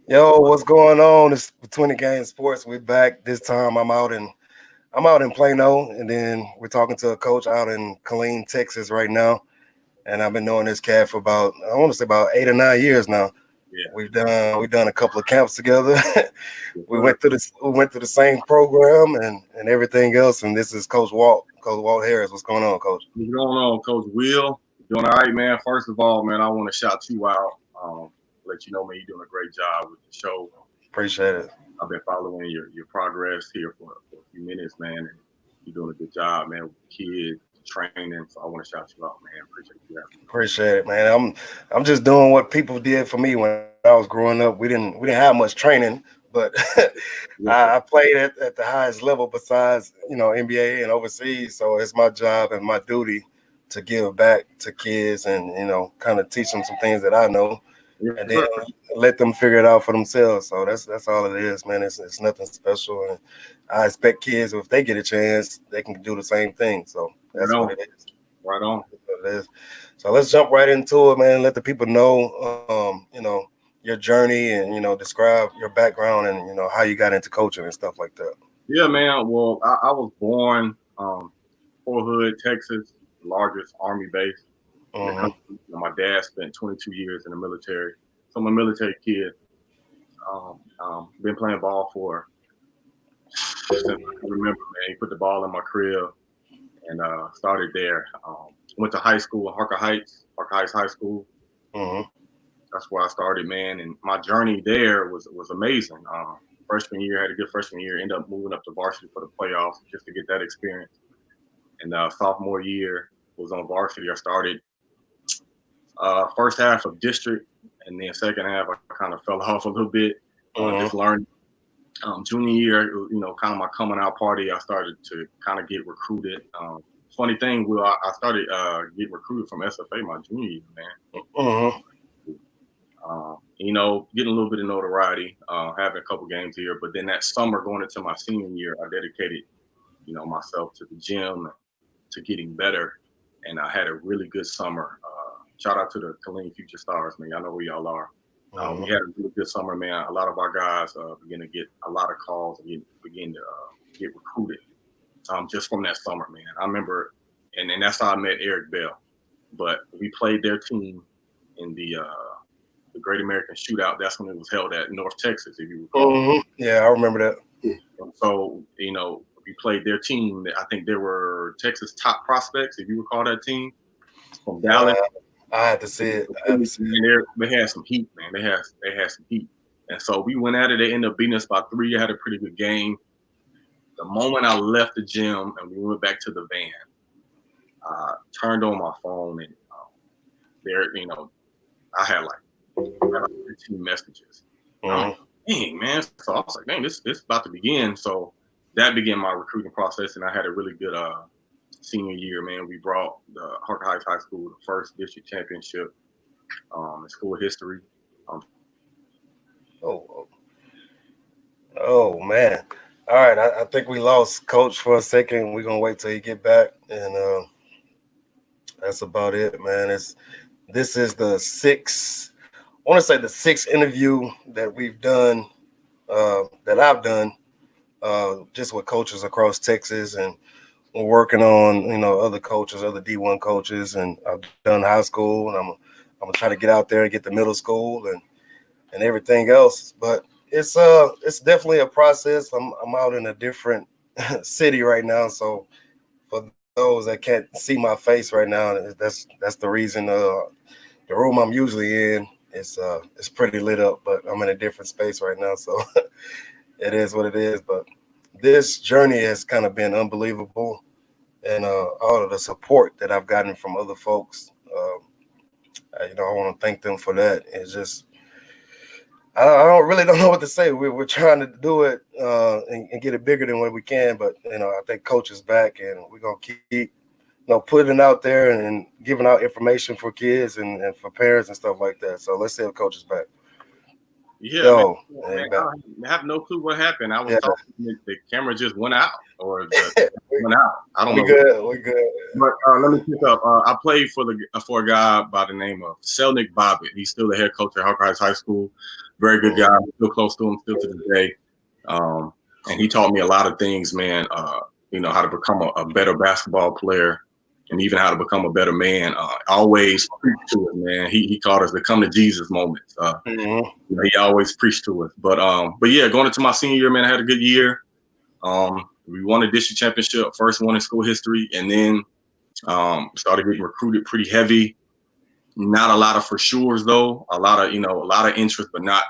Yo, what's going on? It's Between the Game Sports. We're back. This time I'm out in Plano, and then we're talking to a coach out in Killeen, Texas right now. And I've been knowing this cat for about I want to say about 8 or 9 years now. Yeah, We've done a couple of camps together. yes, we sir. went through this we went through the same program and everything else. And this is Coach Walt Harris. What's going on, Coach? What's going on, Coach Will? Doing all right, man. First of all, man, I want to shout you out. Let you know, man, you're doing a great job with the show. Appreciate it. I've been following your progress here for a few minutes, man, and you're doing a good job, man, with the kids, training. So I want to shout you out, man. Appreciate you having Appreciate it, man. I'm just doing what people did for me when I was growing up. We didn't have much training, but me. Yes, I played at the highest level besides NBA and overseas. So it's my job and my duty to give back to kids and kind of teach them some things that I know, yes, and then sir. let them figure it out for themselves. So that's all it is, man. It's nothing special, and I expect kids if they get a chance, they can do the same thing. So Right that's what on, it is. right on. What it is. So let's jump right into it, man. Let the people know, your journey and describe your background and how you got into coaching and stuff like that. Yeah, man. Well, I was born Fort Hood, Texas, the largest Army base in the Hmm. country. My dad spent 22 years in the military, so I'm a military kid. Been playing ball for since I can remember, man. He put the ball in my crib and started there. Went to high school in Harker Heights High School. Hmm. That's where I started, man. And my journey there was amazing. Freshman year, had a good freshman year. Ended up moving up to varsity for the playoffs just to get that experience. And sophomore year was on varsity. I started first half of district, and then second half I kind of fell off a little bit. Hmm. Just learned junior year, kind of my coming out party, I started to kind of get recruited. Funny thing, Will, I started getting recruited from SFA my junior year, man. Hmm. Getting a little bit of notoriety, having a couple games here, but then that summer going into my senior year, I dedicated, myself to the gym, to getting better, and I had a really good summer. Shout out to the Killeen Future Stars, man. I know where y'all are. We Hmm. had a really good summer, man. A lot of our guys began to get a lot of calls and begin to get recruited just from that summer, man. I remember, and that's how I met Eric Bell. But we played their team in the Great American Shootout. That's when it was held at North Texas, if you recall. Hmm. Yeah, I remember that. So, we played their team. I think there were Texas top prospects, if you recall that team from Uh, Dallas. I had to see it. I had to see it. They had some heat, man. They had some heat, and so we went at it. They ended up beating us by three. I had a pretty good game. The moment I left the gym and we went back to the van, I turned on my phone and there, I had like 15 messages. I'm like, Hmm. dang, man. So I was like, dang, this about to begin. So that began my recruiting process, and I had a really good senior year, man. We brought the Harker Heights High School the first district championship in school history. Um, Oh, oh man. All right, I think we lost Coach for a second. We're gonna wait till he get back, and that's about it, man. This is the sixth. I want to say the sixth interview that we've done, that I've done, just with coaches across Texas, and we're working on other coaches, other D1 coaches, and I've done high school, and I'm gonna try to get out there and get the middle school and everything else. But it's definitely a process. I'm out in a different city right now, so for those that can't see my face right now, that's the reason. The room I'm usually in it's pretty lit up, but I'm in a different space right now, so it is what it is. But this journey has kind of been unbelievable, and all of the support that I've gotten from other folks. I want to thank them for that. It's just I don't know what to say. We're trying to do it and get it bigger than what we can, but I think coach is back, and we're gonna keep putting it out there and giving out information for kids and for parents and stuff like that. So let's see if coach is back. Yeah, Yo, man, hey, back. I have no clue what happened. I was Yeah, talking, the camera just went out, or the went out. I don't we know what. good. We good. But let me pick up. I played for a guy by the name of Selnick Bobbitt. He's still the head coach at Hawkeyes High School. Very good guy. I'm still close to him still to this day. And he taught me a lot of things, man. How to become a better basketball player, and even how to become a better man. Always preach to it, man. He taught us to come to Jesus moments. He always preached to us. But yeah, going into my senior year, man, I had a good year. We won a district championship, first one in school history, and then started getting recruited pretty heavy. Not a lot of for sure's though. A lot of interest, but not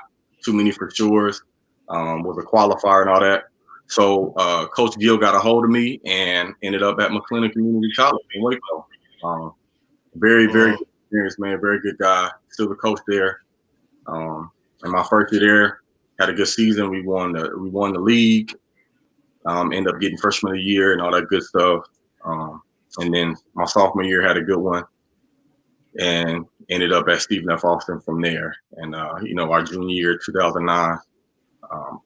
too many for sure's. Was a qualifier and all that. So Coach Gill got a hold of me and ended up at McLennan Community College in Waco. Very, very good experience, man. Very good guy. Still the coach there. And my first year there, had a good season. We won the league. Ended up getting freshman of the year and all that good stuff. And then my sophomore year had a good one, and ended up at Stephen F. Austin from there. And our junior year, 2009,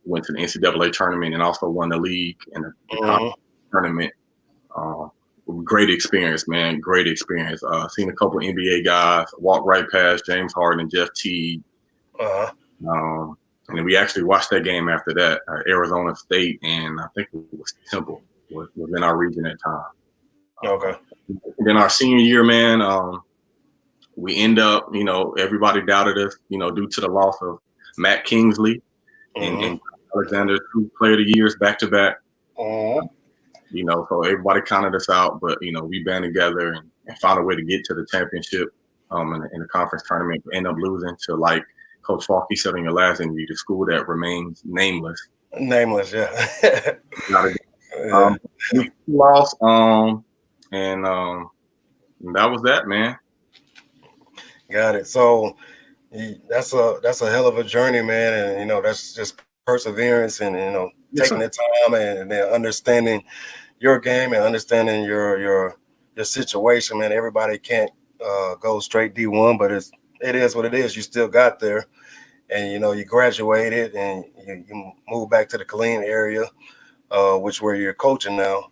went to the NCAA tournament and also won the league and the tournament. Great experience, man. Great experience. Seen a couple of NBA guys, walked right past James Harden and Jeff Teague. And then we actually watched that game after that. Arizona State and I think it was Temple was in our region at the time. Okay. Then our senior year, man, we end up, everybody doubted us, due to the loss of Matt Kingsley and Alexander, 2 player of the years back to back. So everybody counted us out, but we band together and found a way to get to the championship in the conference tournament. We end up losing to, like Coach Falke said in your last interview, the school that remains nameless. Nameless, yeah. We lost, and that was that, man. Got it. So that's a hell of a journey, man, and that's just perseverance and taking the time and then understanding your game and understanding your situation, man. Everybody can't go straight D1, but it is what it is. You still got there, and you graduated and you moved back to the Killeen area, which where you're coaching now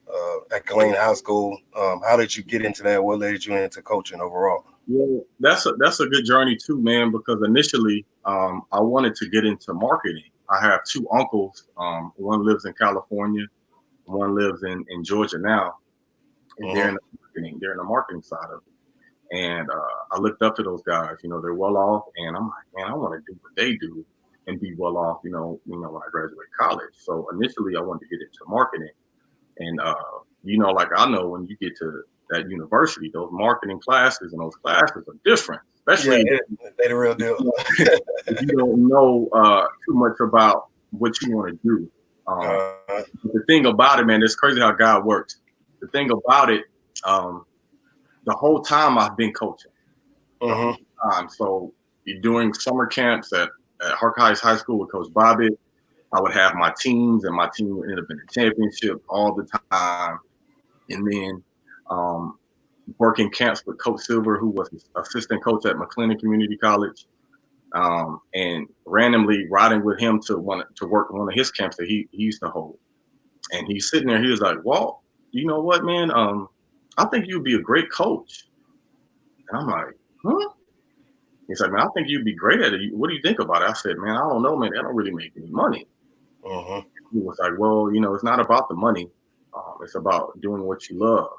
at Killeen High School. How did you get into that? What led you into coaching overall? Yeah, that's a good journey too, man, because initially I wanted to get into marketing. I have 2 uncles. One lives in California, one lives in Georgia now. And they're in the marketing side of it. And I looked up to those guys, they're well off, and I'm like, man, I want to do what they do and be well off, when I graduate college. So initially I wanted to get into marketing. And like I know when you get to that university, those marketing classes and those classes are different, especially they're the real deal. if you don't know too much about what you want to do. The thing about it, man, it's crazy how God works. The thing about it, the whole time I've been coaching. The whole time. So during summer camps at Hawkeyes High School with Coach Bobbitt, I would have my teams, and my team would end up in the championship all the time. And then working camps with Coach Silver, who was assistant coach at McLennan Community College, and randomly riding with him to work one of his camps that he used to hold. And he's sitting there, he was like, "Walt, you know what, man? I think you'd be a great coach." And I'm like, "Huh?" He's like, "Man, I think you'd be great at it. What do you think about it?" I said, "Man, I don't know, man. That don't really make any money." He was like, "Well, it's not about the money. It's about doing what you love."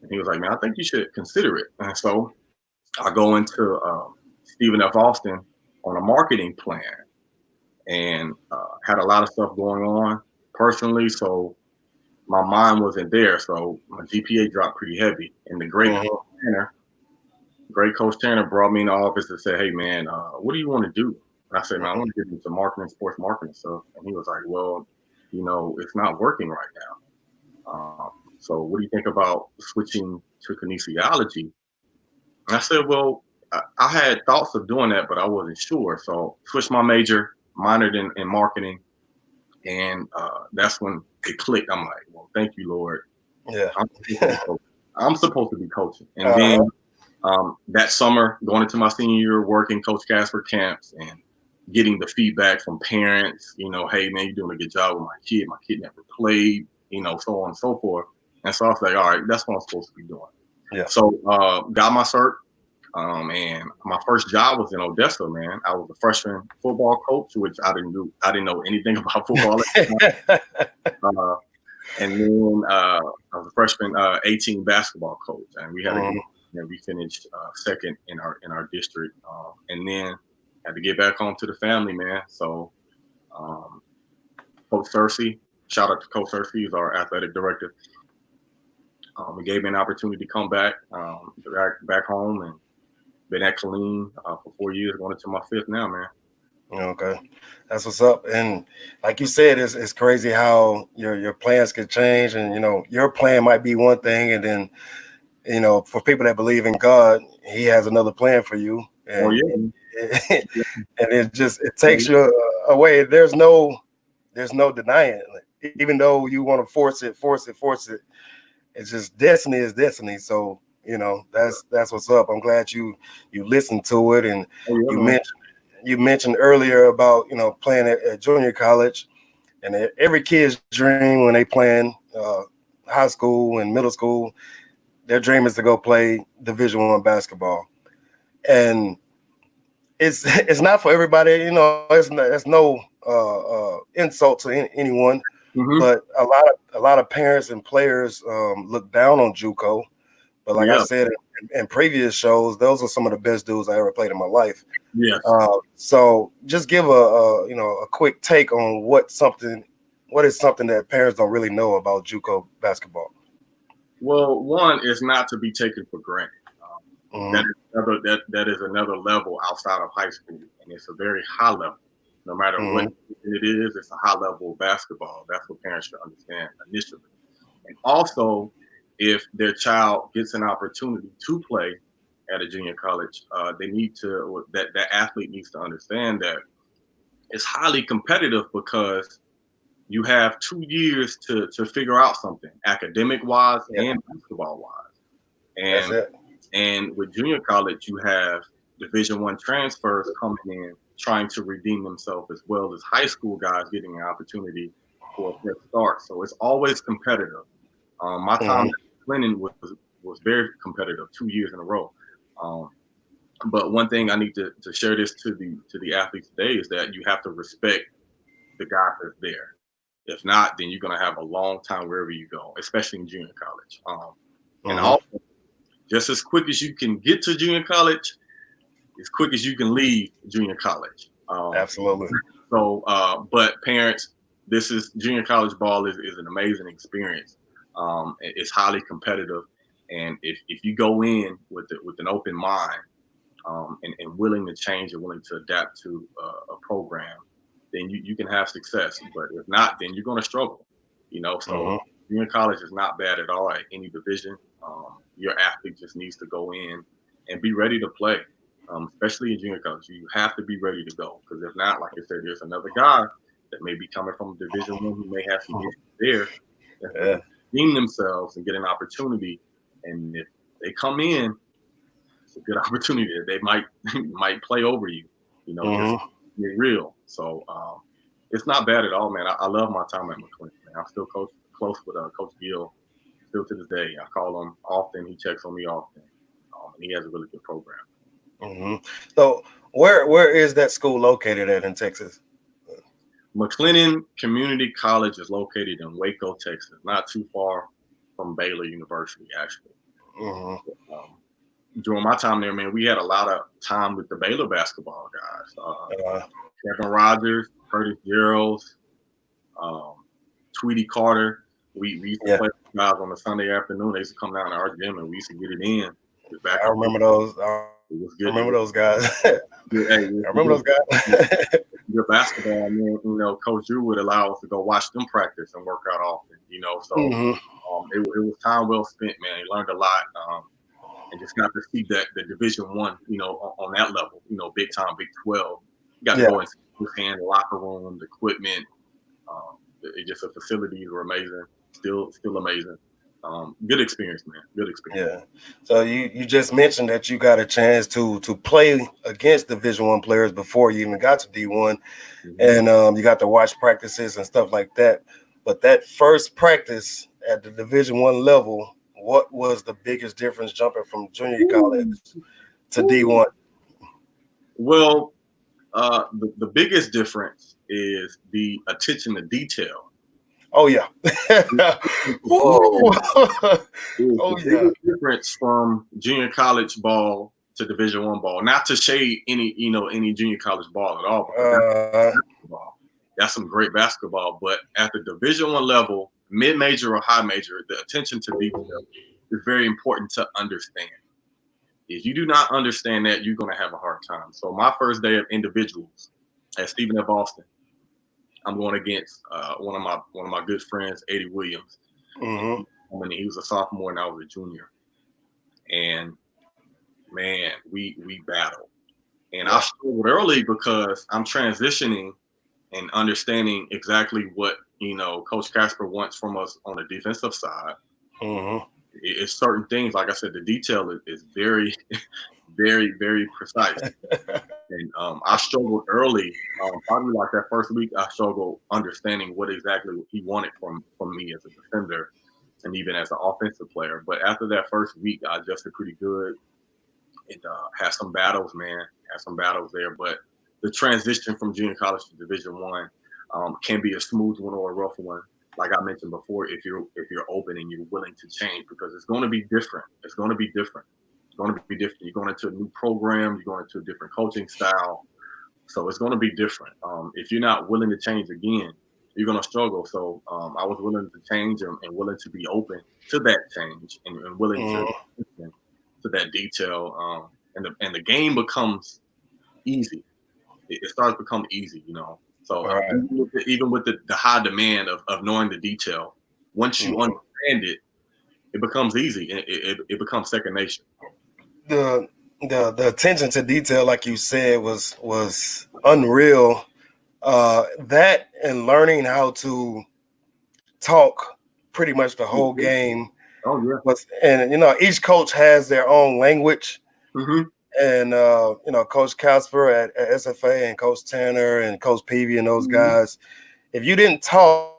And he was like, "Man, I think you should consider it." And so I go into Stephen F. Austin on a marketing plan, and had a lot of stuff going on personally. So my mind wasn't there. So my GPA dropped pretty heavy. And the great Coach Tanner brought me in the office and said, "Hey, man, what do you want to do?" And I said, "Man, I want to get into marketing, sports marketing stuff." And he was like, "Well, it's not working right now. So what do you think about switching to kinesiology?" And I said, "Well, I had thoughts of doing that, but I wasn't sure." So switched my major, minored in marketing. And that's when it clicked. I'm like, "Well, thank you, Lord. Yeah. I'm supposed to be coaching." And then that summer, going into my senior year, working Coach Casper camps and getting the feedback from parents, hey man, you're doing a good job with my kid. My kid never played, so on and so forth. And so I was like, all right, that's what I'm supposed to be doing. Yeah. So got my cert. And my first job was in Odessa, man. I was a freshman football coach, which I didn't know anything about football at the time. And then I was a freshman 18 basketball coach, and we had we finished second in our district, and then had to get back home to the family, man. So Coach Cersei, shout out to Coach Cersei, he's our athletic director. He gave me an opportunity to come back home, and been at Killeen for 4 years, going into my fifth now, man. Okay, that's what's up. And like you said, it's crazy how your plans could change, and your plan might be one thing, and then for people that believe in God, He has another plan for you. And, and it takes you away. There's no denying it. Like, even though you want to force it, it's just destiny is destiny. So that's what's up. I'm glad you listened to it, and you mentioned earlier about playing at junior college, and every kid's dream when they playing high school and middle school, their dream is to go play Division I basketball, and it's not for everybody. It's no insult to anyone, but a lot of parents and players look down on JUCO. But like I said in previous shows, those are some of the best dudes I ever played in my life. Yeah. So just give a quick take on what is something that parents don't really know about JUCO basketball. Well, one is not to be taken for granted. That is another level outside of high school, and it's a very high level. No matter what it is, it's a high level of basketball. That's what parents should understand initially. And also, if their child gets an opportunity to play at a junior college, that athlete needs to understand that it's highly competitive, because you have 2 years to figure out something academic wise and basketball wise. And with junior college, you have Division I transfers coming in trying to redeem themselves, as well as high school guys getting an opportunity for a fresh start. So it's always competitive. My time at Clinton was very competitive 2 years in a row. But one thing I need to share this to the athletes today is that you have to respect the guy that's there. If not, then you're going to have a long time wherever you go, especially in junior college. And also, just as quick as you can get to junior college, as quick as you can leave junior college. Absolutely. So, but parents, junior college ball is an amazing experience. It's highly competitive, and if you go in with an open mind, and willing to change and willing to adapt to a program, then you can have success. But if not, then you're going to struggle. So junior college is not bad at all at any division. Your athlete just needs to go in and be ready to play, especially in junior college. You have to be ready to go, because if not, like I said, there's another guy that may be coming from Division I who may have some issues there, redeem themselves and get an opportunity. And if they come in, it's a good opportunity. They might play over you, just be real. So it's not bad at all, man. I love my time at McLean, man. I'm still close with Coach Gill still to this day. I call him often. He checks on me often. And he has a really good program. So where is that school located at in Texas? McLennan Community College is located in Waco, Texas, not too far from Baylor University, actually. During my time there, man, we had a lot of time with the Baylor basketball guys. Kevin Rogers, Curtis Geralds, Tweety Carter. We used to play with guys on a Sunday afternoon. They used to come down to our gym, and we used to get it in. I remember those. I remember those guys. I remember those guys. Your basketball, man, Coach Drew would allow us to go watch them practice and work out often, So it was time well spent, man. You learned a lot, and just got to see that the Division I, on that level, big time, Big 12. You got to go and see firsthand the locker room, the equipment. Just the facilities were amazing, still amazing. Good experience, man. Good experience. Yeah. So you just mentioned that you got a chance to play against Division One players before you even got to D1, Mhm. and you got to watch practices and stuff like that. But that first practice at the Division One level, what was the biggest difference jumping from junior college Ooh. to Ooh. D1? Well, the biggest difference is the attention to detail. Oh yeah. Woo! Is Oh the yeah. biggest difference from junior college ball to Division One ball. Not to shade any junior college ball at all, because that's Uh, basketball. That's some great basketball. But at the Division One level, mid major or high major, the attention to detail is very important to understand. If you do not understand that, you're going to have a hard time. So my first day of individuals at Stephen F. Austin, I'm going against one of my good friends, Eddie Williams. mhm. And he was a sophomore and I was a junior. And man, we battled. And I Yeah. struggled early because I'm transitioning and understanding exactly what Coach Casper wants from us on the defensive side. Mhm. It's certain things, like I said, the detail is very, very, very precise. And I struggled early. Probably like that first week, I struggled understanding what exactly he wanted from me as a defender and even as an offensive player. But after that first week, I adjusted pretty good. And had some battles, man. Had some battles there, but the transition from junior college to Division One can be a smooth one or a rough one. Like I mentioned before, if you're open and you're willing to change, because it's going to be different. It's going to be different. It's going to be different. You're going into a new program. You're going into a different coaching style. So it's going to be different. If you're not willing to change again, you're going to struggle. So I was willing to change and willing to be open to that change and willing to Mhm. listen to that detail. And the game becomes easy. It starts to become easy, So All right. even with the high demand of knowing the detail, once you Mhm. understand it, it becomes easy. It becomes second nature. The the attention to detail, like you said, was unreal. That and learning how to talk pretty much the whole game Oh yeah. was, and each coach has their own language, Hmm. and Coach Casper at SFA and Coach Tanner and Coach Peavy and those Hmm. guys. If you didn't talk,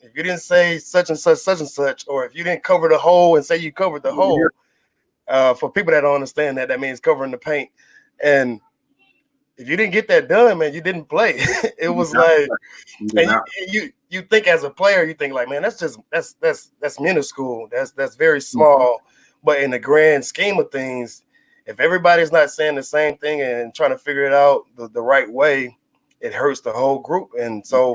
if you didn't say such and such, or if you didn't cover the hole and say you covered the Yeah. hole, for people that don't understand that means covering the paint. And if you didn't get that done, man, you didn't play. It You did was not like, play. You did and not. you think as a player, you think like, man, that's minuscule. That's very Mhm. small. But in the grand scheme of things, if everybody's not saying the same thing and trying to figure it out the right way, it hurts the whole group. And so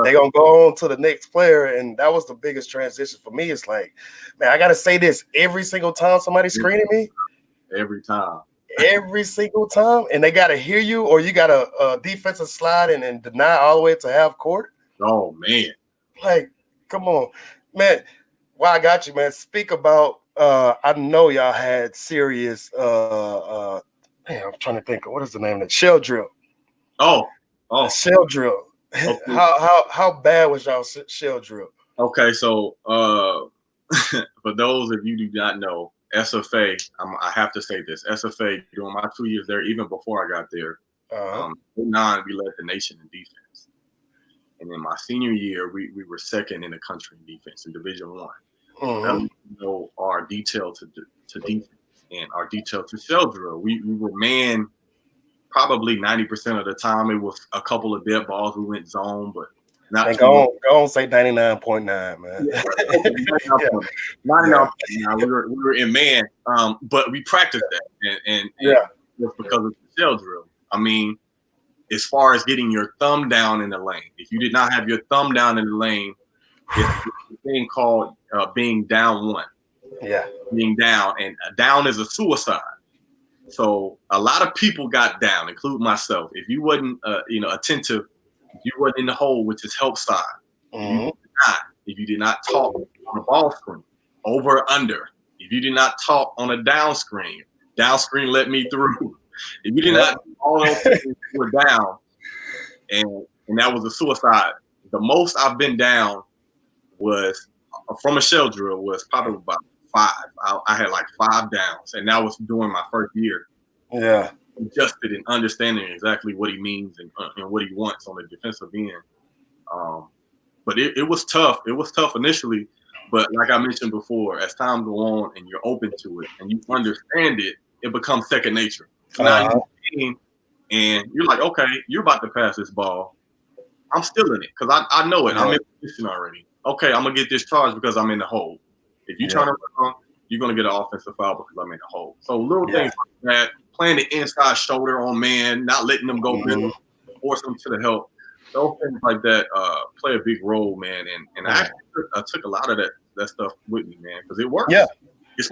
they're gonna go on to the next player. And that was the biggest transition for me. It's like, man, I gotta say this every single time somebody's screening me, Every time. every single time, and they got to hear you, or you got a defensive slide and deny all the way to half court. Oh man. Like, come on, man. Well, I got you, man. Speak about. I know y'all had serious. Man, I'm trying to think of what is the name of that shell drill. Oh. A Oh. shell drill. Okay. How bad was y'all shell drill? Okay. So for those of you who do not know, SFA, I have to say this. SFA, during my 2 years there, even before I got there, Uh, 09, we led the nation in defense. And in my senior year, we were second in the country in defense in Division One. So that mm-hmm. lets you know our detail to defense and our detail to shell drill. We were man probably 90% of the time. It was a couple of dead balls. We went zone, but not And too much. go on, say 99.9, man. Yeah, okay, Yeah, 99. yeah, We were in man, but we practiced that, and yeah. just because of the shell drill. I mean, as far as getting your thumb down in the lane, if you did not have your thumb down in the lane, it's a thing called being down one, Yeah. being down, and down is a suicide. So a lot of people got down, including myself. If you wasn't, attentive, if you wasn't in the hole, which is help side, if you Mm-hmm. if you did not talk on a ball screen, over or under, if you did not talk on a down screen let me through. If you did Yep. not do all those things, you were down, and that was a suicide. The most I've been down was from a shell drill was probably about 5. I had like 5 downs, and that was during my first year. Yeah. Adjusted and understanding exactly what he means and what he wants on the defensive end. But it was tough. It was tough initially, but like I mentioned before, as time go on and you're open to it and you understand it, it becomes second nature. So now you're in the game and you're like, okay, you're about to pass this ball. I'm still in it because I know it. I'm in position already. Okay, I'm gonna get this charge because I'm in the hole. If you turn around, you're gonna get an offensive foul because I'm in the hole. So little things like that, playing the inside shoulder on man, not letting them go middle, force them to the help. Those things like that play a big role, man. And I took a lot of that stuff with me, man, because it works. Yeah. It's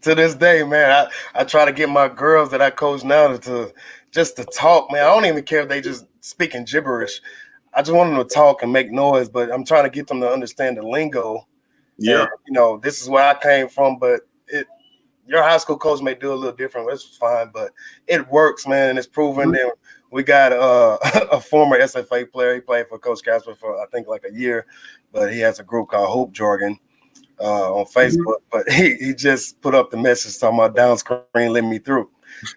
to this day, man, I try to get my girls that I coach now to just to talk, man. I don't even care if they just speaking gibberish. I just want them to talk and make noise, but I'm trying to get them to understand the lingo. Yeah. And, this is where I came from, but your high school coach may do a little different. It's fine, but it works, man, and it's proven that we got a former SFA player. He played for Coach Casper for, I think, like a year, but he has a group called Hope Jargon on Facebook. But he just put up the message talking about down screen, letting me through.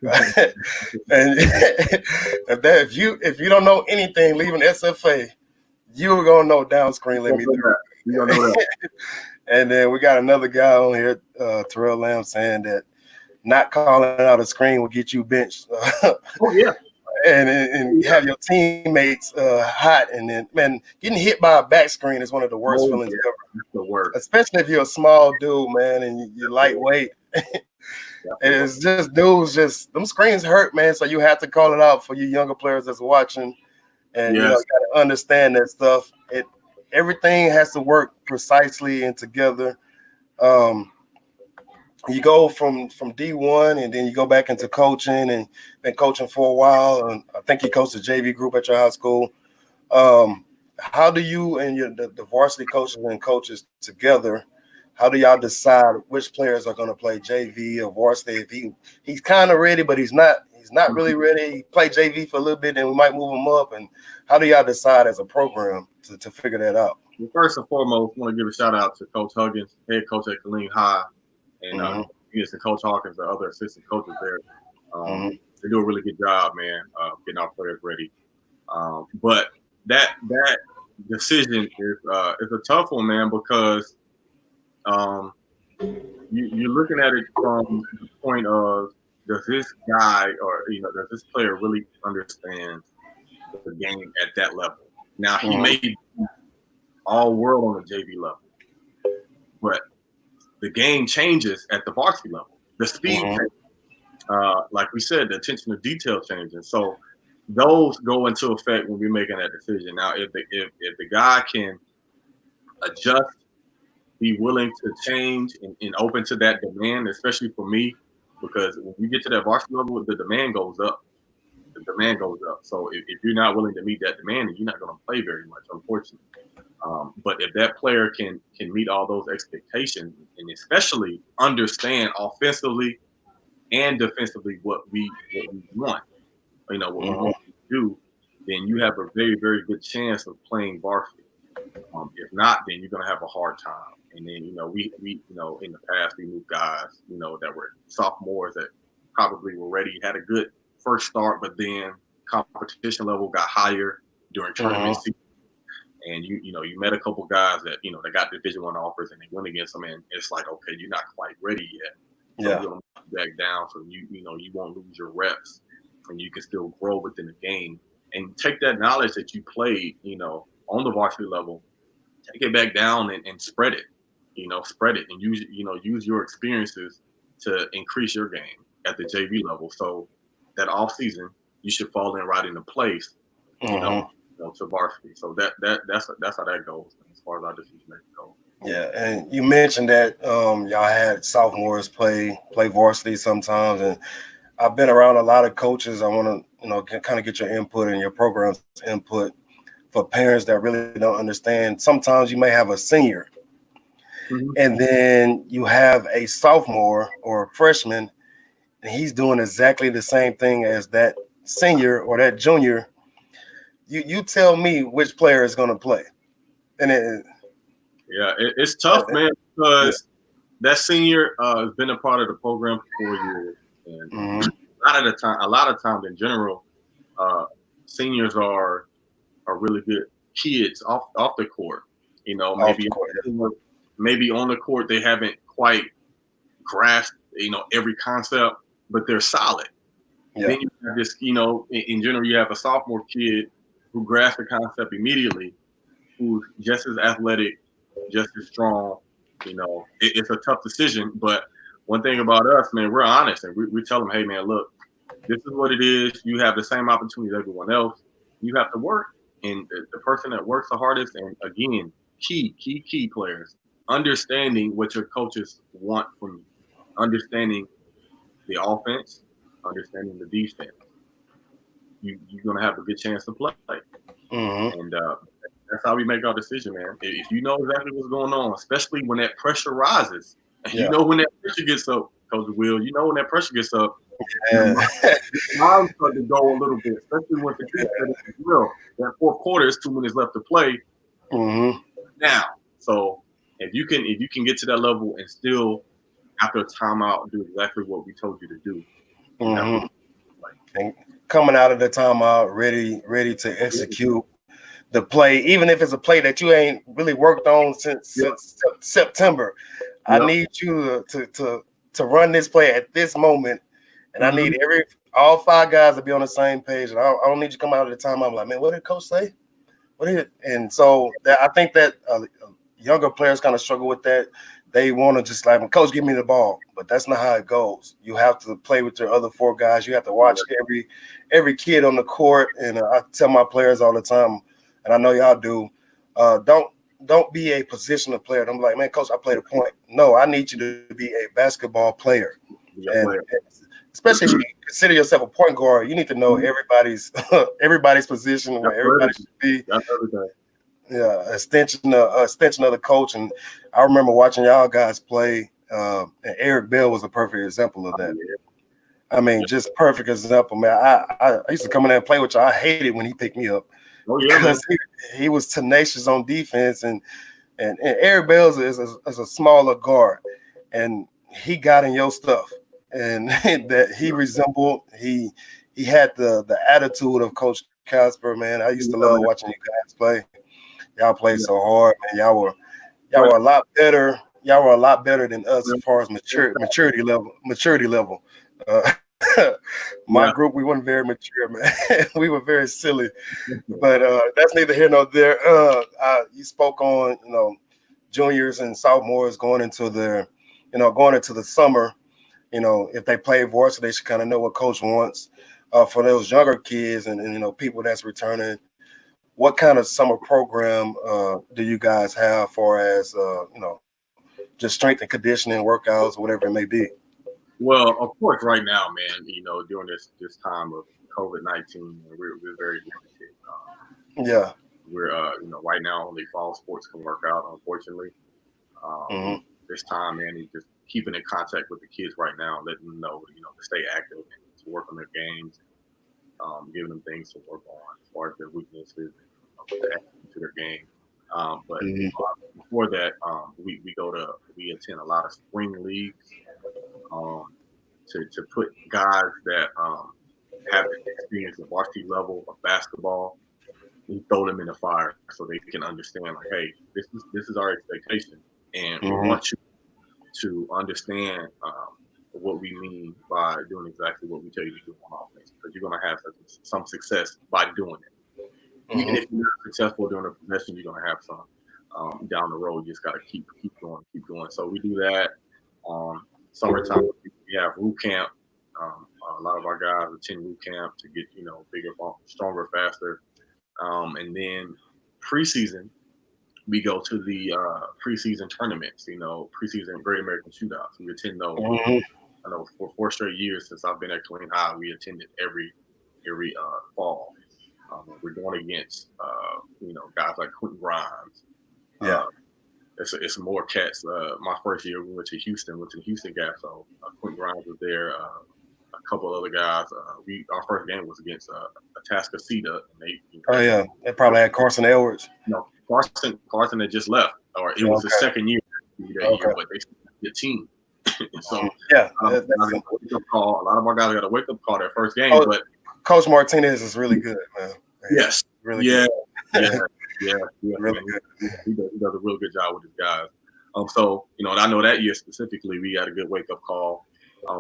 And if you don't know anything leaving SFA, you're gonna know down screen, let me through. You're gonna know that. And then we got another guy on here, Terrell Lamb, saying that not calling out a screen will get you benched. Oh yeah. And have your teammates hot, and then, man, getting hit by a back screen is one of the worst feelings ever. That's the worst. Especially if you're a small dude, man, and you're lightweight. And it's just dudes, them screens hurt, man. So you have to call it out for you younger players that's watching, and you got to understand that stuff. Everything has to work precisely and together. You go from D1 and then you go back into coaching and been coaching for a while. And I think you coached the JV group at your high school. How do you and the varsity coaches and coaches together, how do y'all decide which players are going to play JV or varsity? If he's kind of ready, but he's not really ready. He played JV for a little bit, and we might move him up. And how do y'all decide as a program to figure that out? Well, first and foremost, I want to give a shout out to Coach Huggins, head coach at Killeen High, and Coach Hawkins, the other assistant coaches there. They do a really good job, man, getting our players ready. But that decision is a tough one, man, because you're looking at it from the point of, does this guy or does this player really understand the game at that level? Now he may be all world on the JV level, but the game changes at the varsity level. The speed, like we said, the attention to detail changes. So those go into effect when we're making that decision. Now, if the guy can adjust, be willing to change, and open to that demand, especially for me, because when you get to that varsity level, the demand goes up. The demand goes up. So if you're not willing to meet that demand, you're not going to play very much, unfortunately. But if that player can meet all those expectations and especially understand offensively and defensively what we want, what we want to do, then you have a very, very good chance of playing varsity. If not, then you're going to have a hard time. And then, we in the past, we moved guys, that were sophomores that probably were ready, had a good first start, but then competition level got higher during tournament season. And you met a couple guys that, they got Division I offers and they went against them, and it's like, okay, you're not quite ready yet. So you're going to back down so you won't lose your reps and you can still grow within the game. And take that knowledge that you played, on the varsity level, take it back down and spread it. Spread it and use your experiences to increase your game at the JV level. So that off season, you should fall in right into place, to varsity. So that's how that goes as far as our decision making goes. Yeah, and you mentioned that y'all had sophomores play varsity sometimes, and I've been around a lot of coaches. I want to kind of get your input and your program's input for parents that really don't understand. Sometimes you may have a senior, and then you have a sophomore or a freshman, and he's doing exactly the same thing as that senior or that junior. You tell me which player is going to play, and Yeah, it's tough, man, because that senior has been a part of the program for 4 years, and a lot of times in general, seniors are really good kids off the court. You know, maybe on the court they haven't quite grasped every concept, but they're solid. Yeah. Then you have this, in general, you have a sophomore kid who grasps the concept immediately, who's just as athletic, just as strong. It's a tough decision, but one thing about us, man, we're honest and we tell them, hey, man, look, this is what it is. You have the same opportunity as everyone else. You have to work, and the person that works the hardest, and again, key players, understanding what your coaches want from you, understanding the offense, understanding the defense. You're gonna have a good chance to play, and that's how we make our decision, man. If you know exactly what's going on, especially when that pressure rises, and you know when that pressure gets up, Coach Will, you know when that pressure gets up, mind start to go a little bit, especially when the kids as well. That fourth quarter is 2 minutes left to play. Now, so if you can get to that level and still after a timeout do exactly what we told you to do, and coming out of the timeout ready to execute the play, even if it's a play that you ain't really worked on since September. I need you to run this play at this moment, and I need all 5 guys to be on the same page. And I don't need you to come out of the timeout. I'm like, man, what did coach say? And so I think that younger players kind of struggle with that. They want to just like, coach, give me the ball, but that's not how it goes. You have to play with your other 4 guys. You have to watch every kid on the court. And I tell my players all the time, and I know y'all do, don't be a positional player. I'm like, man, coach, I play the point. No, I need you to be a basketball player. And especially if you consider yourself a point guard, you need to know everybody's position, where everybody should be. Yeah, extension of the coach. And I remember watching y'all guys play, and Eric Bell was a perfect example of that. I mean, just perfect example, man. I used to come in there and play with y'all. I hated when he picked me up because he was tenacious on defense, and Eric Bell is a smaller guard, and he got in your stuff, and that he resembled he had the attitude of Coach Casper, man. I used to love watching you guys play. Y'all played so hard, man. Y'all were a lot better. Y'all were a lot better than us as far as maturity level. My group, we weren't very mature, man. We were very silly, but that's neither here nor there. You spoke on, juniors and sophomores going into the summer. If they play varsity, they should kind of know what coach wants. For those younger kids and people that's returning, what kind of summer program do you guys have for as just strength and conditioning workouts, whatever it may be? Well, of course, right now, man, during this time of COVID-19, we're very limited. We're right now only fall sports can work out, unfortunately. This time, man, is just keeping in contact with the kids right now, letting them know, to stay active and to work on their games, giving them things to work on as far as their weaknesses and to their game. But before that, we attend a lot of spring leagues to put guys that have experience at varsity level of basketball. We throw them in the fire so they can understand, like, hey, this is our expectation, and we want you to understand what we mean by doing exactly what we tell you to do on offense, because you're going to have some success by doing it. Even if you're not successful during a possession, you're going to have some down the road. You just got to keep going. So we do that. Summertime, we have root camp. A lot of our guys attend root camp to get bigger, stronger, faster. And then preseason, we go to the preseason tournaments. Preseason Great American Shootouts. We attend those. I know for 4 straight years since I've been at Killeen High, we attended every fall. We're going against guys like Quentin Grimes. It's more cats. My first year we went to Houston Gap, so Quentin Grimes was there. A couple other guys. Our first game was against Atascocita, and they. They probably had Carson Edwards. No, Carson had just left. or it was the second year that year, but they the team. So yeah, a lot of our guys got a wake up call their first game. But Coach Martinez is really good, man. Yes, really good. Yeah, really good. He does a real good job with his guys. So I know that year specifically, we got a good wake up call,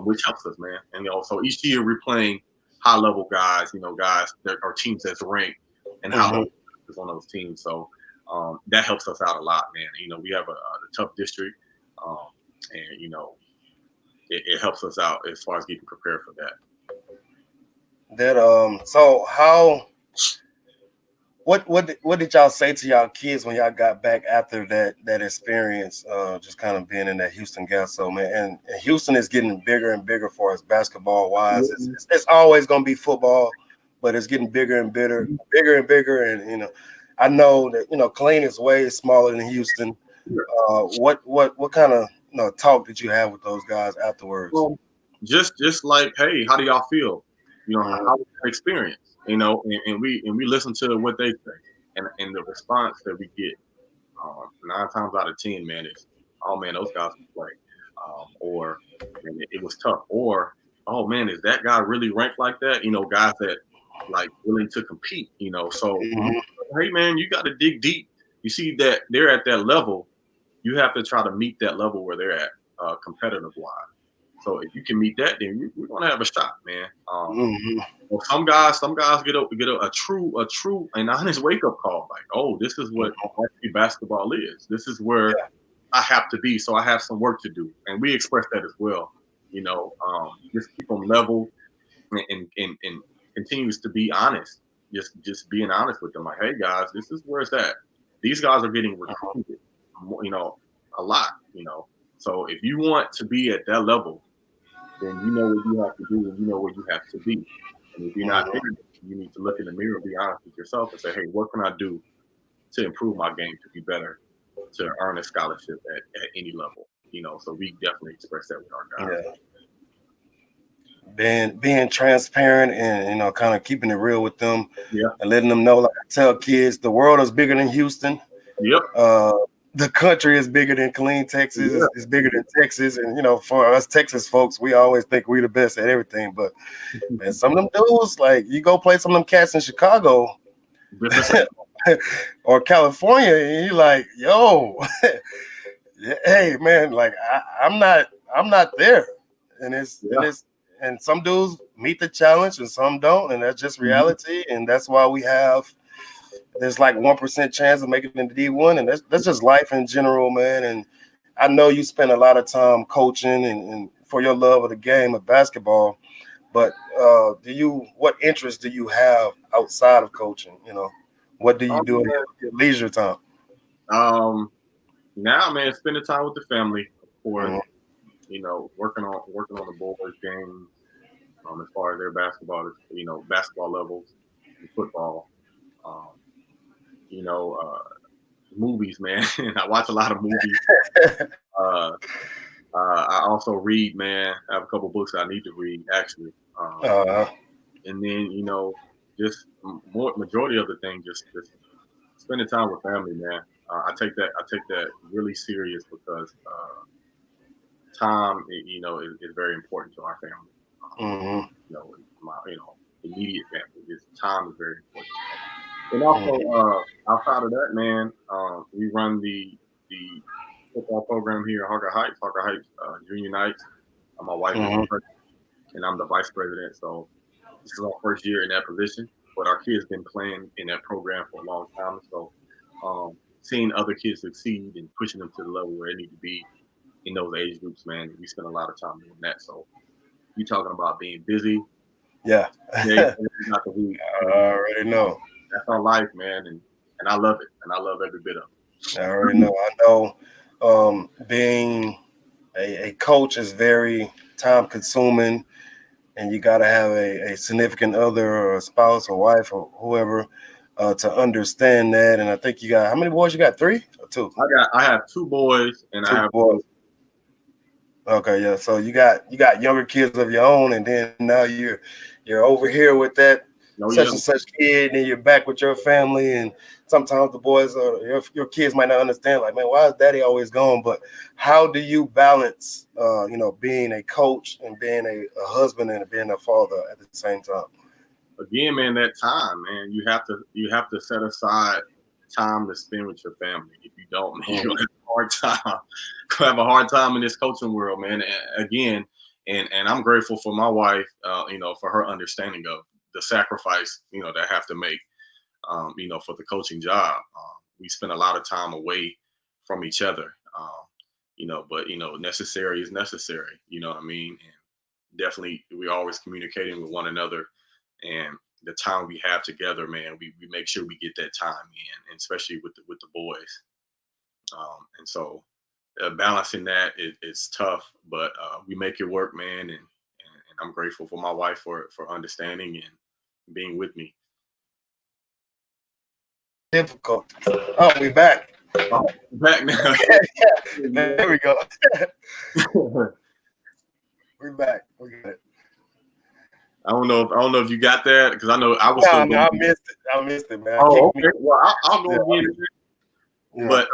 which helps us, man. And so each year we're playing high level guys, guys that are teams that's ranked and high level is on those teams. So that helps us out a lot, man. We have a tough district, and it helps us out as far as getting prepared for that. So how? What did y'all say to y'all kids when y'all got back after that experience? Just kind of being in that Houston gas, so man, and Houston is getting bigger and bigger for us basketball wise. It's always gonna be football, but it's getting bigger and bigger, and I know that Killeen is way smaller than Houston. What kind of talk did you have with those guys afterwards? Well, just like, hey, how do y'all feel? How was that experience? And we listen to what they say, and the response that we get 9 times out of 10, man, is, oh man, those guys can play, or man, it was tough, or oh man, is that guy really ranked like that? Guys that like willing to compete. So hey man, you got to dig deep. You see that they're at that level, you have to try to meet that level where they're at, competitive wise. So if you can meet that, then we're gonna have a shot, man. Well, some guys get a true and honest wake up call, like, oh, this is what basketball is. This is where I have to be. So I have some work to do, and we express that as well. Just keep them level and continues to be honest. Just being honest with them, like, hey guys, this is where it's at. These guys are getting recruited, a lot. So if you want to be at that level, then you know what you have to do and you know where you have to be. And if you're not there, you need to look in the mirror and be honest with yourself and say, hey, what can I do to improve my game to be better, to earn a scholarship at any level? So we definitely express that with our guys. Yeah. Being transparent and kind of keeping it real with them, and letting them know, like I tell kids, the world is bigger than Houston. Yep. The country is bigger than Killeen, Texas. It's bigger than Texas. And, for us Texas folks, we always think we're the best at everything. But, man, some of them dudes, like, you go play some of them cats in Chicago or California, and you're like, yo, hey, man, like, I'm not there. And some dudes meet the challenge and some don't. And that's just reality. And that's why there's like 1% chance of making it into D1, and that's just life in general, man. And I know you spend a lot of time coaching and for your love of the game of basketball, but what interest do you have outside of coaching? What do you do in your leisure time? Now, man, spending time with the family, of course. Working on the boys' games, as far as their basketball, basketball levels, and football. Movies, man. I watch a lot of movies. I also read, man. I have a couple books I need to read, actually. And then, just majority of the thing, just spending time with family, man. I take that really serious because time, is very important to our family. My immediate family. Time is very important. And also, outside of that, man, we run the football program here at Harker Heights Junior Knights. My wife is the president, and I'm the vice president. So this is our first year in that position, but our kids been playing in that program for a long time. So seeing other kids succeed and pushing them to the level where they need to be in those age groups, man, we spend a lot of time doing that. So you talking about being busy? Yeah. I already know. That's our life, man, and I love it, and I love every bit of it. I already know. I know being a coach is very time consuming, and you got to have a significant other or a spouse or wife or whoever to understand that. And I think you got, how many boys you got? 3 or 2? I have 2 boys and 2 I have boys. Okay, yeah. So you got younger kids of your own, and then now you're over here with that Oh, such yeah. and such kid, and you're back with your family, and sometimes the boys or your kids might not understand, like, man, why is daddy always gone? But how do you balance, being a coach and being a husband and being a father at the same time? Again, man, that time, man, you have to set aside time to spend with your family. If you don't, man, you're gonna have a hard time. Gonna have a hard time in this coaching world, man. And again, and I'm grateful for my wife, for her understanding of the sacrifice, that I have to make, for the coaching job. We spend a lot of time away from each other, but necessary is necessary. You know what I mean? And definitely, we're always communicating with one another, and the time we have together, man, we make sure we get that time in, and especially with the boys. And so balancing that is tough, but we make it work, man. And I'm grateful for my wife for understanding and being with me. Difficult. Oh, we back. Oh, back now. There we go. We're back. We got it. I don't know if you got that, because I know I was No, still no, going. I missed it, man. Oh, okay. Well, I'll go Yeah. again. Yeah. But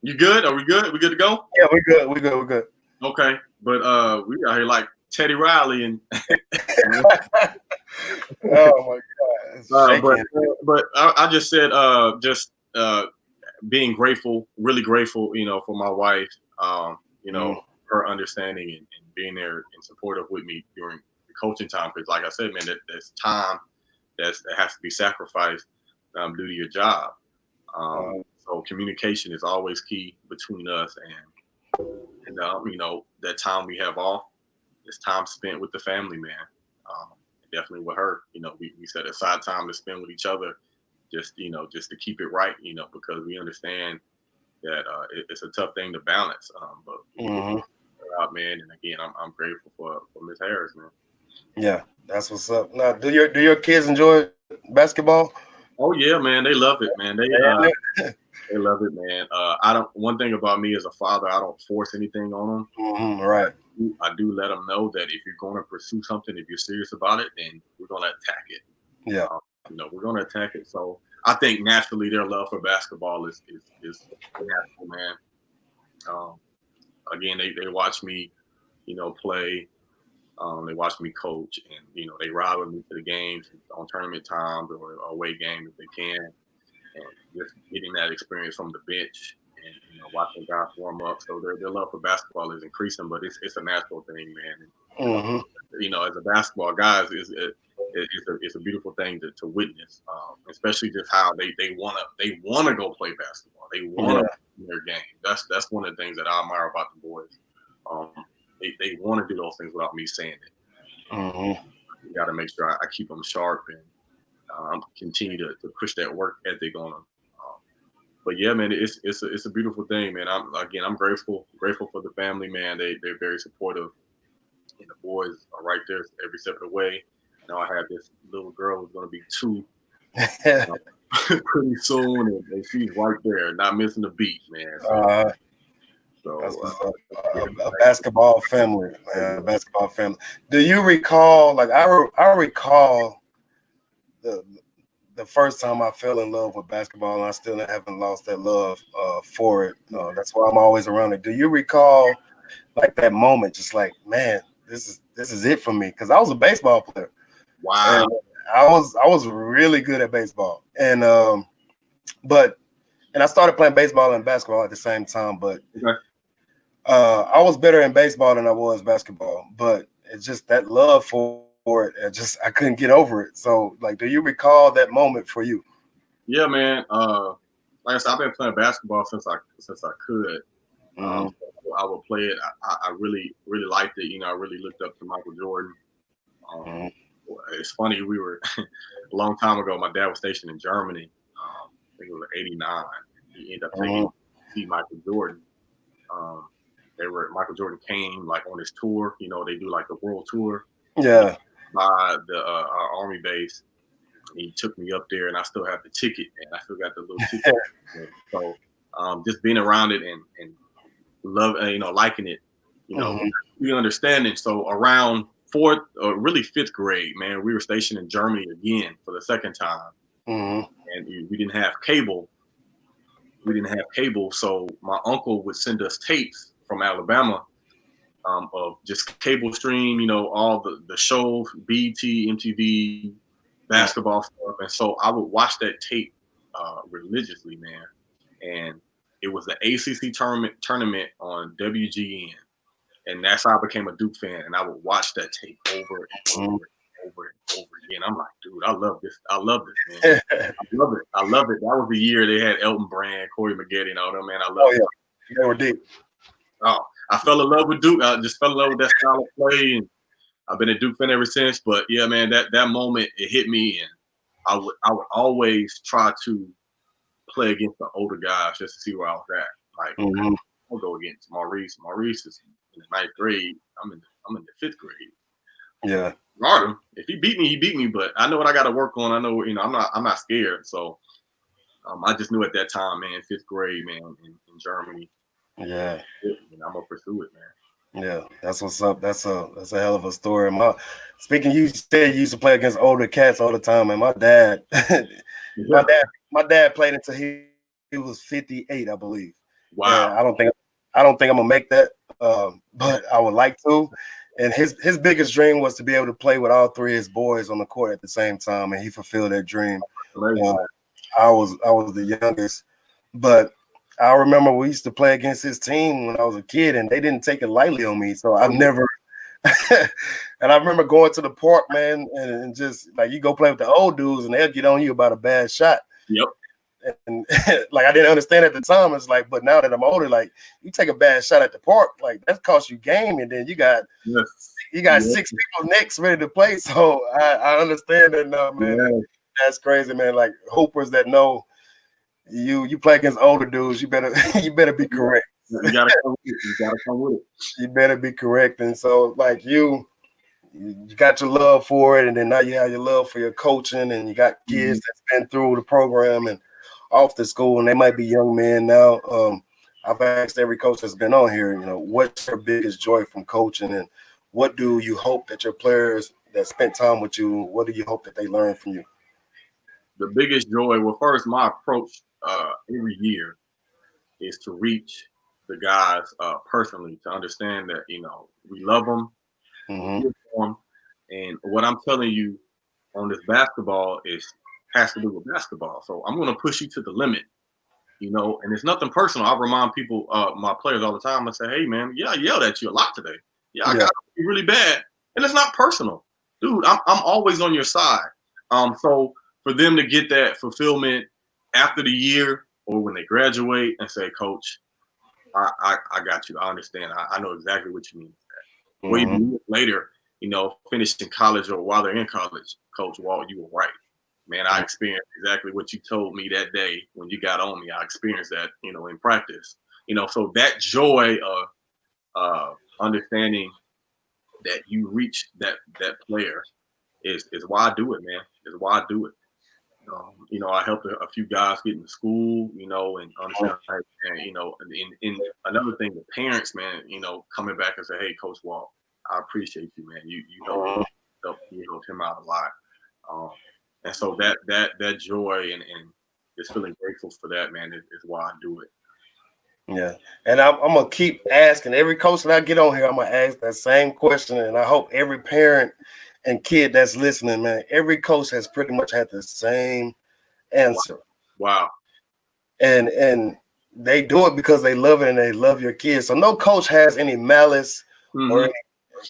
you good? Are we good? We good to go? Yeah, we're good. We're good. We're good. Okay. But we out here like Teddy Riley and Oh my God. It's shaking. but I just said being grateful, really grateful, for my wife, her understanding and being there and supportive with me during the coaching time. Because like I said, man, there's time that has to be sacrificed due to your job. So communication is always key between us, and that time we have off is time spent with the family, man. Definitely with her, we set aside time to spend with each other, just to keep it right, because we understand that it's a tough thing to balance. But we get it out, man. And again, I'm grateful for Miss Harris, man. Yeah, that's what's up. Now, do your kids enjoy basketball? Oh yeah, man, they love it, man. Yeah. They love it, man. I don't. One thing about me as a father, I don't force anything on them. Right. I do let them know that if you're going to pursue something, if you're serious about it, then we're going to attack it. Yeah. We're going to attack it. So I think naturally their love for basketball is natural, man. Again, they watch me, play. They watch me coach, and they ride with me to the games on tournament times or away games if they can, and just getting that experience from the bench and watching guys warm up. So their love for basketball is increasing, but it's a natural thing, man. And, as a basketball guy, it's a beautiful thing to witness, especially just how they wanna go play basketball. They want to play their game. That's one of the things that I admire about the boys. They want to do those things without me saying it. You got to make sure I keep them sharp and continue to push that work ethic on them. But yeah, man, it's a beautiful thing, man. I'm grateful for the family, man. They're very supportive, and the boys are right there every step of the way. Now I have this little girl who's going to be 2 pretty soon, and she's right there, not missing a beat, man. So, a basketball family, man. Basketball family. Do you recall? Like I recall the first time I fell in love with basketball, and I still haven't lost that love for it. That's why I'm always around it. Do you recall like that moment? Just like, man, this is it for me, because I was a baseball player. Wow. And I was really good at baseball, and I started playing baseball and basketball at the same time, but I was better in baseball than I was basketball. But it's just that love for it, and I couldn't get over it. So, like, do you recall that moment for you? Yeah, man. Like I said, I've been playing basketball since I could. I would play it. I really liked it. I really looked up to Michael Jordan. It's funny, we were a long time ago. My dad was stationed in Germany. I think it was '89. He ended up taking to see Michael Jordan. Michael Jordan came like on his tour. They do like the world tour. Yeah. By our army base. He took me up there, and I still have the ticket, and I still got the little ticket. So just being around it and love, liking it, we understand it. So around fourth or really fifth grade, man, we were stationed in Germany again for the second time, Mm-hmm. and we didn't have cable. We didn't have cable, so my uncle would send us tapes from Alabama of just cable stream, all the shows, BT, MTV, basketball stuff, and so I would watch that tape religiously, man. And it was the ACC tournament on WGN, and that's how I became a Duke fan. And I would watch that tape over and over and over and over again. I'm like, dude, I love this. I love this, man. I love it. I love it. That was the year they had Elton Brand, Corey Maggette, and all them, man. I love it. They were deep. Oh, I fell in love with Duke. I just fell in love with that style of play, and I've been a Duke fan ever since. But yeah, man, that moment it hit me, and I would always try to play against the older guys just to see where I was at. Like I'll go against Maurice. Maurice is in the 9th grade. I'm in the 5th grade. Yeah. Guard him. If he beat me, he beat me. But I know what I got to work on. I know, I'm not scared. So I just knew at that time, man, 5th grade, man, in Germany. Yeah. I'm gonna pursue it, man. Yeah, that's what's up. That's a hell of a story. You said you used to play against older cats all the time, and my dad, my dad played until he was 58, I believe. Wow. And I don't think I'm gonna make that, but I would like to. And his biggest dream was to be able to play with all 3 of his boys on the court at the same time, and he fulfilled that dream. I was the youngest, but I remember we used to play against his team when I was a kid, and they didn't take it lightly on me. So I've never and I remember going to the park, man, and just like you go play with the old dudes and they'll get on you about a bad shot. Yep. And like I didn't understand at the time. It's like, but now that I'm older, like you take a bad shot at the park, like that costs you game, and then you got 6 people next ready to play. So I understand that now, man. Yeah. That's crazy, man. Like hoopers that know you play against older dudes, you better be correct. You gotta come with it. You better be correct. And so like you got your love for it, and then now you have your love for your coaching, and you got kids that's been through the program and off the school, and they might be young men now. I've asked every coach that's been on here, what's your biggest joy from coaching, and what do you hope that your players that spent time with you, what do you hope that they learn from you? The biggest joy, well, first, my approach every year is to reach the guys personally, to understand that, we love them, and what I'm telling you on this basketball has to do with basketball. So I'm going to push you to the limit, and it's nothing personal. I remind people, my players all the time, I say, hey, man, I yelled at you a lot today. I got you really bad. And it's not personal. Dude, I'm always on your side. So for them to get that fulfillment after the year or when they graduate and say, Coach, I got you. I understand. I know exactly what you mean. Or even years later, finishing college or while they're in college, Coach Walt, you were right. Man, I experienced exactly what you told me that day when you got on me. I experienced that, in practice. So that joy of understanding that you reach that player is why I do it, man. Is why I do it. I helped a few guys get into school, and understand, and another thing, the parents, man, coming back and say, hey, Coach Walt, I appreciate you, man. You helped him out a lot. And so that joy and just feeling grateful for that, man, is why I do it. Yeah. And I'm going to keep asking every coach that I get on here, I'm going to ask that same question. And I hope every parent and kid that's listening, man, every coach has pretty much had the same answer. Wow. And they do it because they love it and they love your kids. So no coach has any malice or any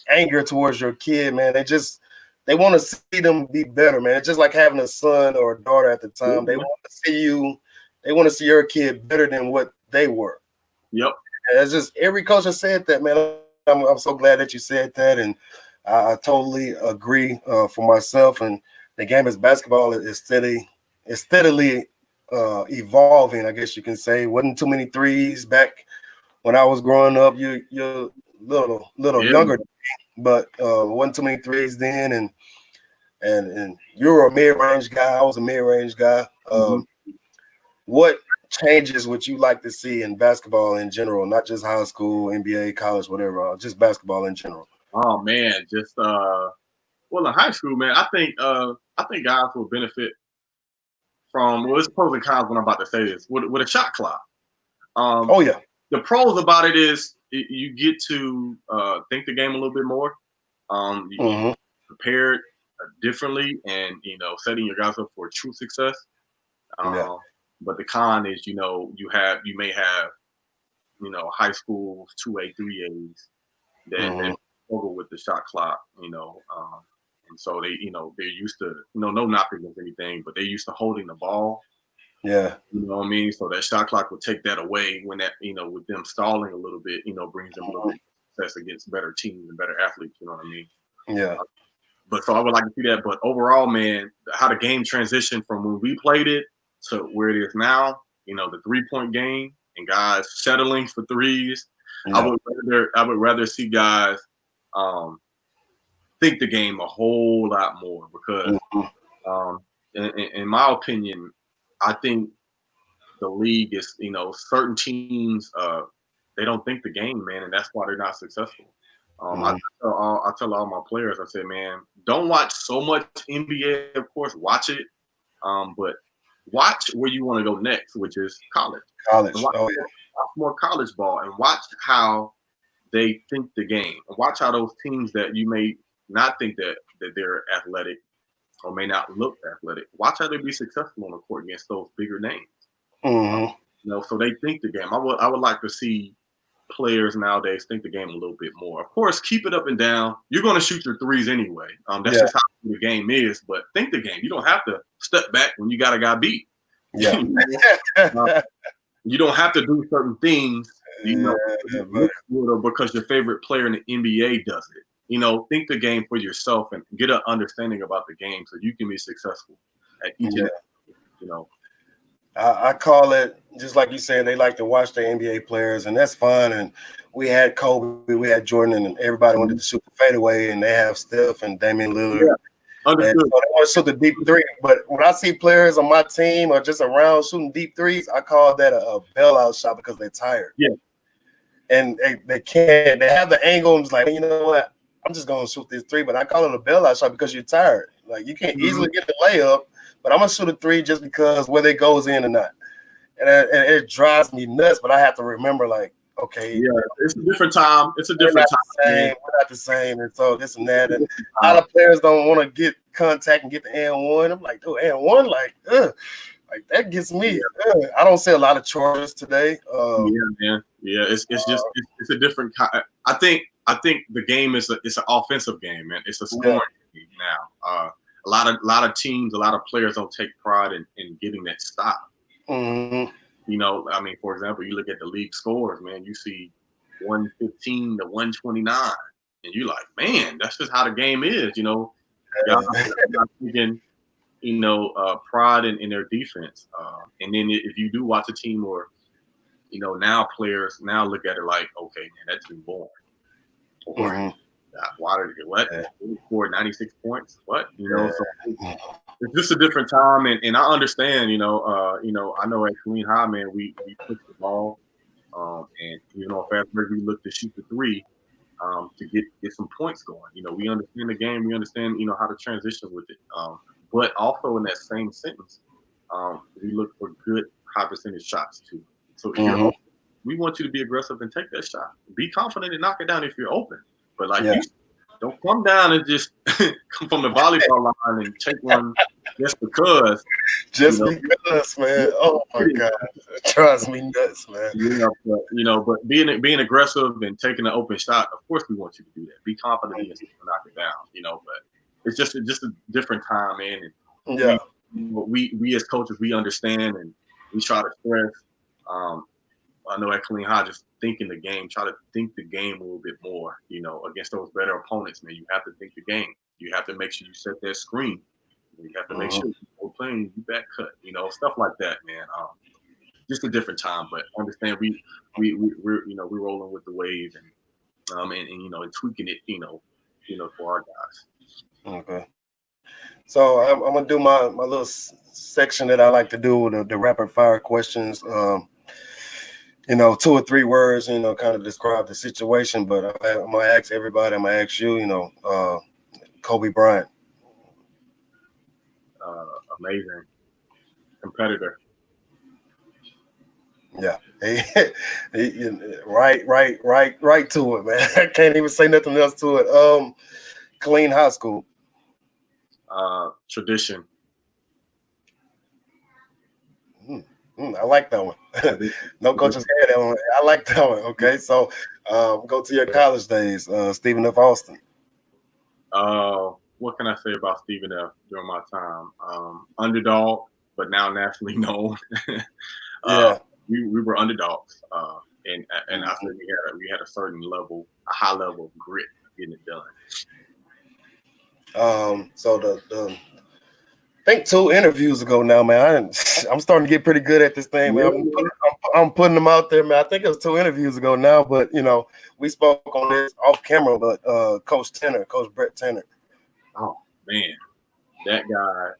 anger towards your kid, man. They want to see them be better, man. It's just like having a son or a daughter at the time. They want to see they want to see your kid better than what they were. Yep. And it's just every coach has said that, man. I'm so glad that you said that, and I totally agree for myself. And the game of basketball is steadily evolving, I guess you can say. Wasn't too many threes back when I was growing up. You're little younger, but wasn't too many threes then. And you were a mid-range guy. I was a mid-range guy. What changes would you like to see in basketball in general, not just high school, NBA, college, whatever, just basketball in general? Oh man, just well in high school, man, I think guys will benefit from it's pros and cons when I'm about to say this with a shot clock. Um, Oh yeah. the pros about it is you get to think the game a little bit more. You Hmm. prepare it differently, and setting your guys up for true success. Yeah. But the con is, you may have high school 2A, 3As that Hmm. struggle with the shot clock, and so they're used to no knock against anything, but they're used to holding the ball. Yeah. You know what I mean? So that shot clock will take that away when that with them stalling a little bit, brings them a little Mhm. bit of success against better teams and better athletes. You know what I mean? Yeah. But so I would like to see that. But overall, man, how the game transitioned from when we played it to where it is now, the 3-point game and guys settling for threes. Yeah. I would rather see guys um, think the game a whole lot more because, Mhm. um, in my opinion, I think the league is, certain teams, they don't think the game, man, and that's why they're not successful. Mhm. I tell all my players, I say, man, don't watch so much NBA. Of course, watch it, but watch where you want to go next, which is college. And College. watch Oh watch more college ball, and watch how they think the game, and watch how those teams that you may not think that they're athletic or may not look athletic, watch how they be successful on the court against those bigger names. yeah. Uh, Hmm. so they think the game. I would like to see players nowadays think the game a little bit more. Of course, keep it up and down. You're going to shoot your threes anyway. That's Yeah. just how the game is. But think the game. You don't have to step back when you got a guy beat. Yeah. Uh, you don't have to do certain things. Yeah, Look but good or because your favorite player in the NBA does it. Think the game for yourself and get an understanding about the game so you can be successful at each yeah. and every. I call it just like you said. They like to watch the NBA players, and that's fine. And we had Kobe, we had Jordan, and everybody wanted Mhm. to shoot the fadeaway, and they have Steph and Damian Lillard, Yeah, and understood. so they want to shoot the deep three. But when I see players on my team or just around shooting deep threes, I call that a bailout shot because they're tired Yeah. and they can't. They have the angle and it's like, you know what? I'm just gonna shoot this three, but I call it a bailout shot because you're tired. Like you can't Mhm. easily get a layup, but I'm gonna shoot a three just because whether it goes in or not. And it drives me nuts. But I have to remember, like, okay, Yeah, it's a different time. It's a we're different not time, the man. same. We're not the same, and so this and that. It's a And different a lot time. of players don't want to get contact and get the and one. I'm like, dude, and one, like that gets me. Yeah, I don't see a lot of charges today. yeah, man. Yeah, it's just it's a different kind. I think the game is it's an offensive game, man. It's a Yeah. scoring game now. A lot of teams, a lot of players don't take pride in getting that stop. Hmm. I mean, for example, you look at the league scores, man. You see 115 to 129, and you're like, man, that's just how the game is. Guys are not thinking pride in their defense. And then if you do watch a team or, now players now look at it like, okay, man, that team born. Or Hmm. why did they what? Yeah. They scored 96 points? What? So Yeah. it's just a different time, and I understand. I know at Queen High, man, we push the ball, and even on fast break, we look to shoot the three, to get some points going. We understand the game. We understand, how to transition with it. But also in that same sentence, we look for good high percentage shots too. So if you're Hmm. open, we want you to be aggressive and take that shot. Be confident and knock it down if you're open. But like Yeah. you, don't come down and just come from the volleyball line and take one just because. You Just know, because, man. Oh my God, it drives me nuts, man. but being aggressive and taking an open shot, of course we want you to do that. Be confident and knock it down. But it's just a different time, man. And Yeah. we as coaches, we understand and we try to stress. Um, I know at Clean High, just thinking the game, try to think the game a little bit more. Against those better opponents, man, you have to think the game. You have to make sure you set that screen. You have to make Mhm. sure we're playing you back cut. Stuff like that, man. Just a different time, but understand we're rolling with the wave and tweaking it, for our guys. Okay. So I'm gonna do my little section that I like to do with the rapid fire questions. 2 or 3 words, kind of describe the situation. But I'm gonna ask everybody. I'm gonna ask you, Kobe Bryant. Amazing competitor. Yeah, right to it, man. I can't even say nothing else to it. Clean high school. Tradition. I like that one. No coaches had that one. I like that one. Okay, so go to your college days. Stephen F. Austin. What can I say about Stephen F. during my time? Underdog, but now nationally known. Yeah. We were underdogs, and I said we had a certain level, a high level of grit getting it done. So the I think 2 interviews ago now, man. I'm starting to get pretty good at this thing, man. I'm putting them out there, man. I think it was 2 interviews ago now, but we spoke on this off camera. But Coach Brett Tenner. Oh man, that guy.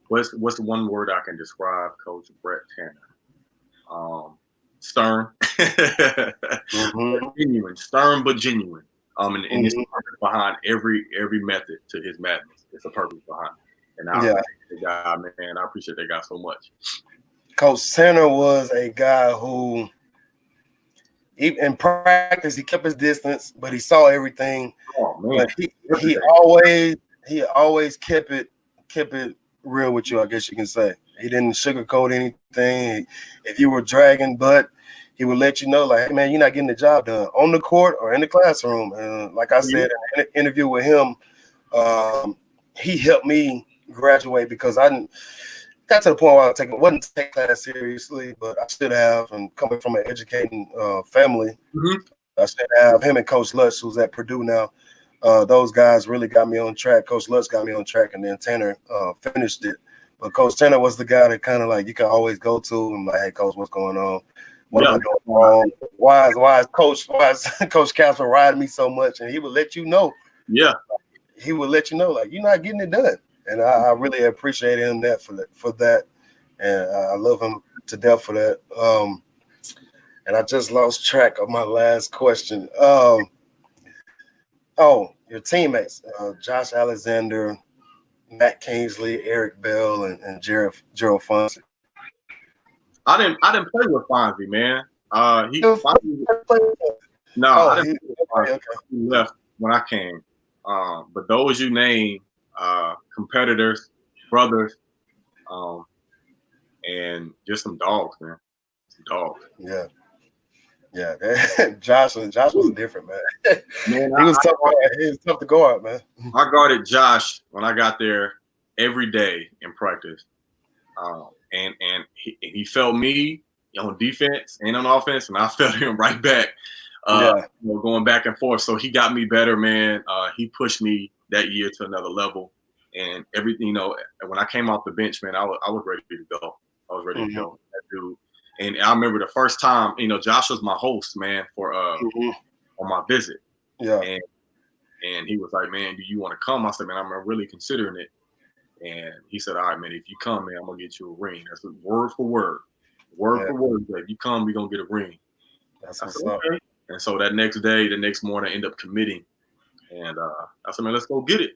What's the one word I can describe Coach Brett Tenner? Stern. Genuine, stern but genuine. And it's a purpose behind every method to his madness. It's a purpose behind it. And I appreciate that guy so much. Coach Tenner was a guy who, in practice, he kept his distance, but he saw everything. Oh man, he always kept it real with you, I guess you can say. He didn't sugarcoat anything. If you were dragging butt, he would let you know, like, hey, man, you're not getting the job done on the court or in the classroom. And like I said in an interview with him, he helped me graduate because I got to the point where I wasn't taking class seriously, but I should have. And coming from an educating family, I should have. Him and Coach Lutz, who's at Purdue now, those guys really got me on track. Coach Lutz got me on track, and then Tanner finished it. But Coach Tanner was the guy that kind of like you can always go to and like, hey, Coach, what's going on? What am I doing wrong? Why is Coach Casper riding me so much? And he would let you know. Yeah. He would let you know, like, you're not getting it done. And I really appreciate him for that. And I love him to death for that. And I just lost track of my last question. Your teammates, Josh Alexander, Matt Kingsley, Eric Bell, and Gerald Fonzie. I didn't play with Fonzie, man. I didn't play with Fonzie. He left when I came. But those you named, competitors, brothers, and just some dogs, man. Some dogs. Yeah. Josh was different, man. He was tough to go out, man. I guarded Josh when I got there every day in practice, and he felt me on defense and on offense, and I felt him right back, going back and forth. So he got me better, man. He pushed me that year to another level, and everything. When I came off the bench, man, I was ready to go. I was ready to go. That dude. And I remember the first time, Josh was my host, man, for on my visit. Yeah. And he was like, man, do you want to come? I said, man, I'm really considering it. And he said, all right, man, if you come, man, I'm going to get you a ring. That's word for word. Word for word. Like, if you come, we're going to get a ring. That's what's up. Okay. And so that next morning, I ended up committing. And I said, man, let's go get it.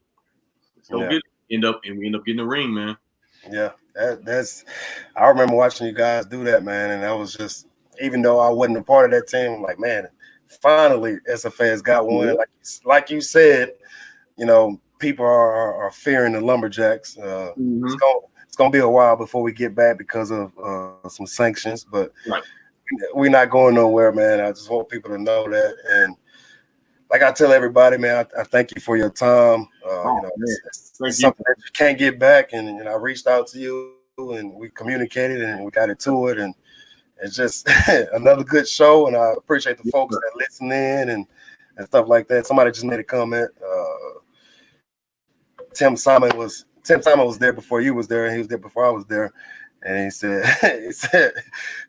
Let's go get it. We end up getting a ring, man. Yeah. I remember watching you guys do that, man, and that was just, even though I wasn't a part of that team, I'm like, man, finally SFA's got one. Yeah. Like you said, people are fearing the Lumberjacks. It's gonna be a while before we get back because of some sanctions, but we're not going nowhere, man. I just want people to know that. And like I tell everybody, man, I thank you for your time. It's something that you can't get back. And I reached out to you and we communicated and we got into it. And it's just another good show. And I appreciate the folks that listen in and stuff like that. Somebody just made a comment. Tim Simon was there before you was there, and he was there before I was there. And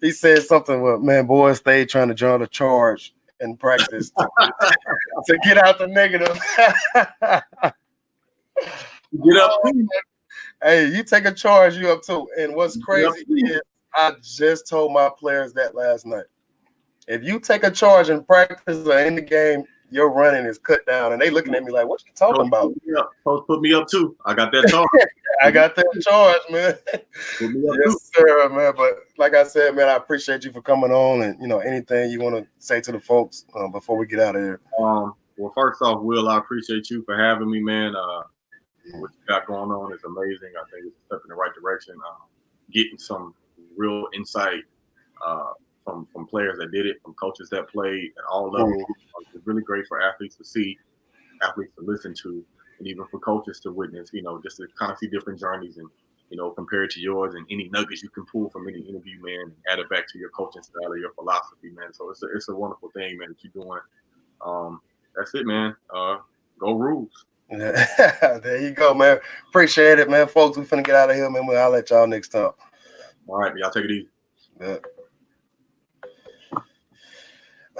he said something. Well, man, boys stayed trying to draw the charge in practice to get out the negative. Get up. Hey, you take a charge, you up too. And what's crazy is I just told my players that last night. If you take a charge in practice or in the game, your running is cut down. And they looking at me like, what you talking about? Coach put me up too. I got that charge. I got that charge, man. Put me up Yes, sir, man. But like I said, man, I appreciate you for coming on. And, anything you want to say to the folks before we get out of here. Well, first off, Will, I appreciate you for having me, man. What you got going on is amazing. I think it's a step in the right direction. Getting some real insight from players that did it, from coaches that played at all levels. It's really great for athletes to see, athletes to listen to, and even for coaches to witness, just to kind of see different journeys and, compare it to yours, and any nuggets you can pull from any interview, man, and add it back to your coaching style or your philosophy, man. So it's a wonderful thing, man, that you're doing. That's it, man. Go Rules. There you go, man. Appreciate it, man. Folks, we finna get out of here, man. I'll let y'all next time. All right, y'all take it easy. Yeah.